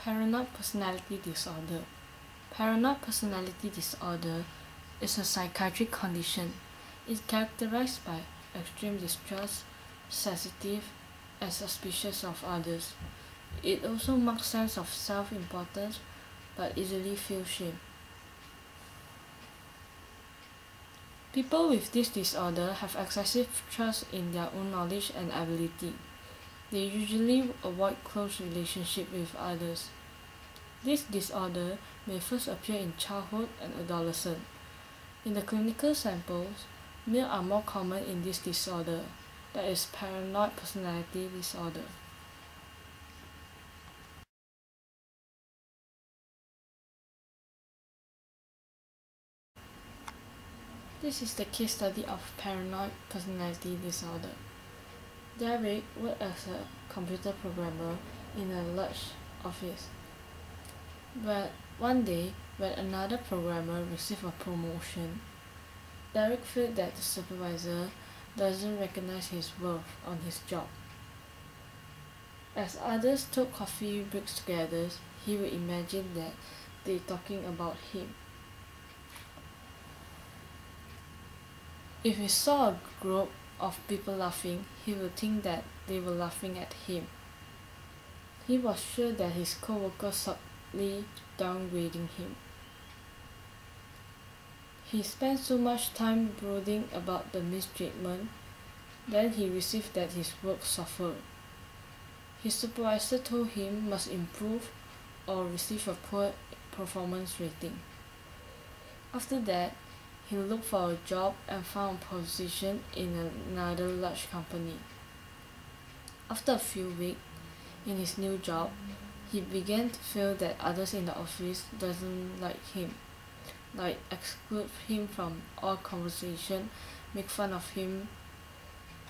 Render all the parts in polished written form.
Paranoid personality disorder. Paranoid personality disorder is a psychiatric condition. It's characterized by extreme distrust, sensitive, and suspicious of others. It also marks sense of self-importance, but easily feel shame. People with this disorder have excessive trust in their own knowledge and ability. They usually avoid close relationship with others. This disorder may first appear in childhood and adolescence. In the clinical samples, males are more common in this disorder, that is paranoid personality disorder. This is the case study of paranoid personality disorder. Derek worked as a computer programmer in a large office. But one day, when another programmer received a promotion, Derek felt that the supervisor doesn't recognize his worth on his job. As others took coffee breaks together, he would imagine that they talking about him. If he saw a group of people laughing, he would think that they were laughing at him. He was sure that his co-workers subtly downgrading him. He spent so much time brooding about the mistreatment, then he received that his work suffered. His supervisor told him must improve or receive a poor performance rating. After that, he looked for a job and found a position in another large company. After a few weeks in his new job, he began to feel that others in the office doesn't like him, like exclude him from all conversation, make fun of him,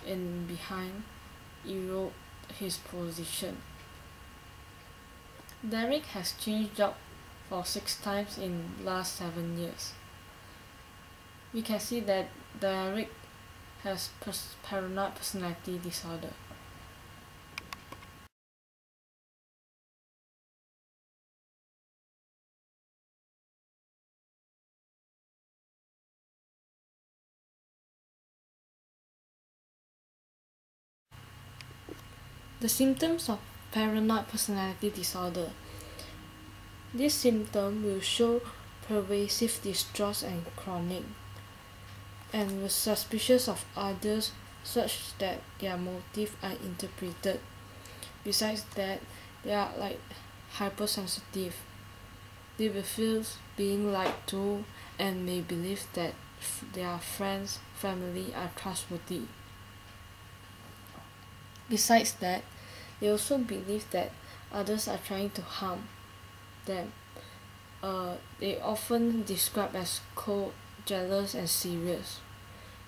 and behind erode his position. Derek has changed job for 6 times in last 7 years. We can see that Derek has paranoid personality disorder. The symptoms of paranoid personality disorder. This symptom will show pervasive distrust and chronic, and was suspicious of others such that their motives are interpreted. Besides that, they are like hypersensitive. They will feel being lied to and may believe that their friends, family are trustworthy. Besides that, they also believe that others are trying to harm them. They often describe as cold, jealous, and serious.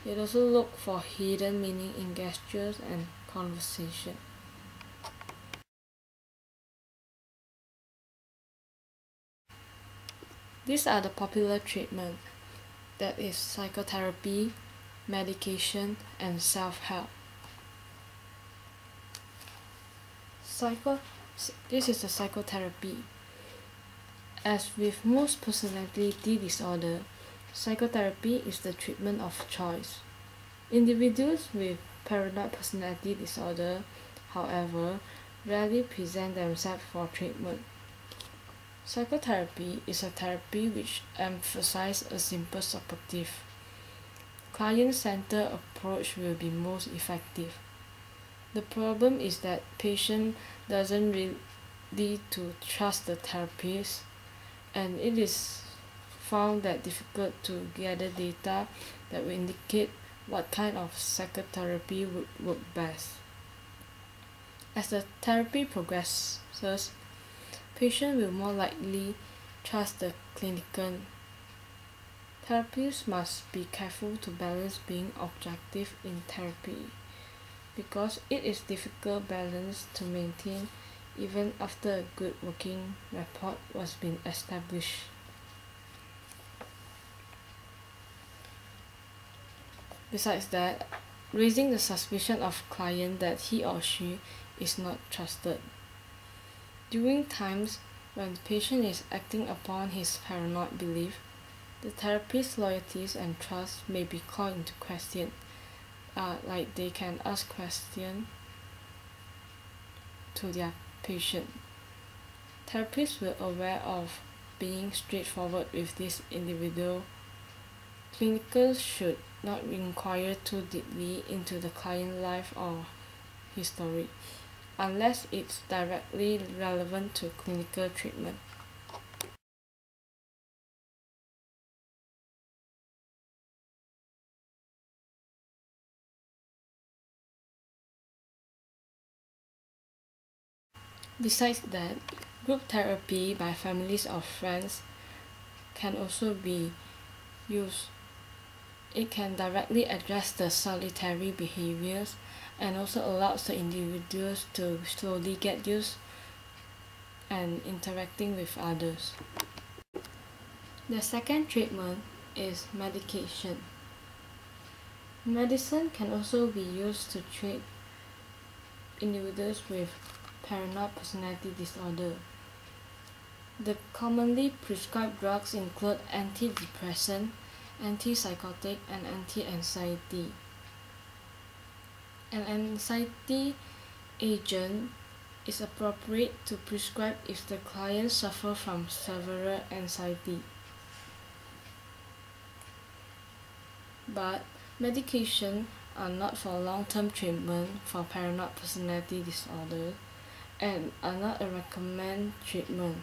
They also look for hidden meaning in gestures and conversation. These are the popular treatment, that is psychotherapy, medication, and self-help. Psycho this is the psychotherapy. As with most personality disorder, psychotherapy is the treatment of choice. Individuals with paranoid personality disorder, however, rarely present themselves for treatment. Psychotherapy is a therapy which emphasizes a simple supportive, client-centered approach will be most effective. The problem is that patient doesn't really to trust the therapist, and it is found that difficult to gather data that will indicate what kind of psychotherapy would work best. As the therapy progresses, patients will more likely trust the clinician. Therapists must be careful to balance being objective in therapy, because it is difficult balance to maintain even after a good working rapport was been established. Besides that, raising the suspicion of client that he or she is not trusted. During times When the patient is acting upon his paranoid belief, the therapist's loyalties and trust may be called into question. Like they can ask questions to their patient. Therapists were aware of being straightforward with this individual. Clinicals should not inquire too deeply into the client's life or history, unless it's directly relevant to clinical treatment. Besides that, group therapy by families or friends can also be used. It can directly address the solitary behaviors and also allows the individuals to slowly get used and interacting with others. The second treatment is medication. Medicine can also be used to treat individuals with paranoid personality disorder. The commonly prescribed drugs include antidepressant, antipsychotic, and anti-anxiety. An anxiety agent is appropriate to prescribe if the client suffers from severe anxiety. But medication are not for long-term treatment for paranoid personality disorder and are not a recommended treatment.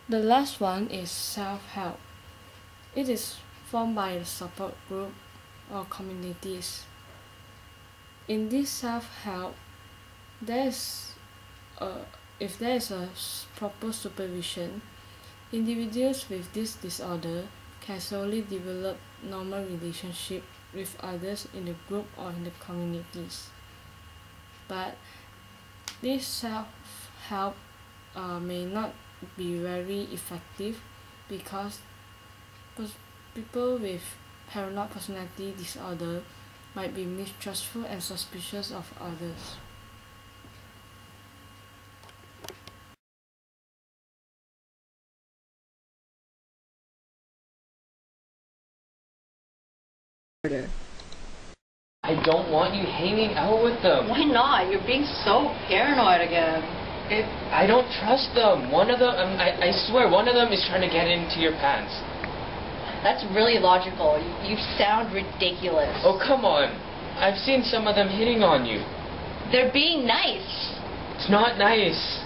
The last one is self-help. It is formed by a support group or communities. In this self-help, if there is a proper supervision, individuals with this disorder can slowly develop normal relationship with others in the group or in the communities. But this self-help may not be very effective because people with paranoid personality disorder might be mistrustful and suspicious of others. I don't want you hanging out with them. Why not? You're being so paranoid again. I don't trust them. One of them, I swear, one of them is trying to get into your pants. That's really logical. You sound ridiculous. Oh, come on. I've seen some of them hitting on you. They're being nice. It's not nice.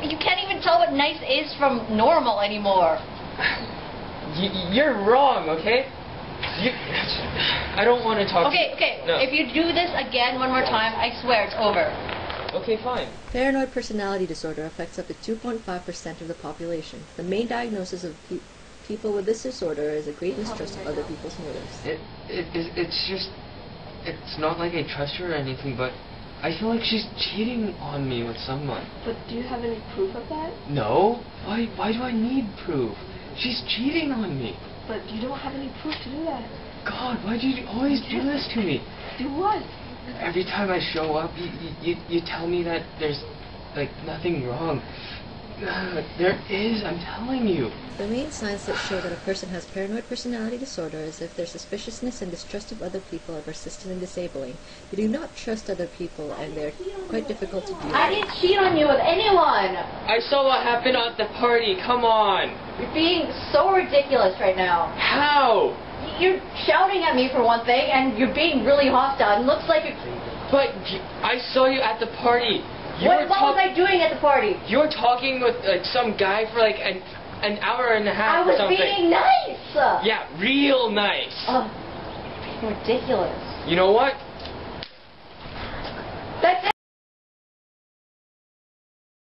You can't even tell what nice is from normal anymore. You're wrong, okay? I don't want to talk. Okay. No. If you do this again one more time, I swear it's over. Okay, fine. Paranoid personality disorder affects up to 2.5% of the population. The main diagnosis of people with this disorder is a great mistrust of other people's motives. It's not like I trust her or anything, but I feel like she's cheating on me with someone. But do you have any proof of that? No. Why do I need proof? She's cheating on me. But you don't have any proof to do that. God, why do you always do this to me? Do what? Every time I show up, you tell me that there's, like, nothing wrong. There is, I'm telling you. The main signs that show that a person has paranoid personality disorder is if their suspiciousness and distrust of other people are persistent and disabling. They do not trust other people and they're quite difficult to deal with. I didn't cheat on you with anyone. I saw what happened at the party, come on. You're being so ridiculous right now. How? You're shouting at me for one thing, and you're being really hostile. It looks like you're... But I saw you at the party. What was I doing at the party? You were talking with some guy for like an hour and a half or something. I was being nice. Yeah, real nice. You're being ridiculous. You know what? That's it.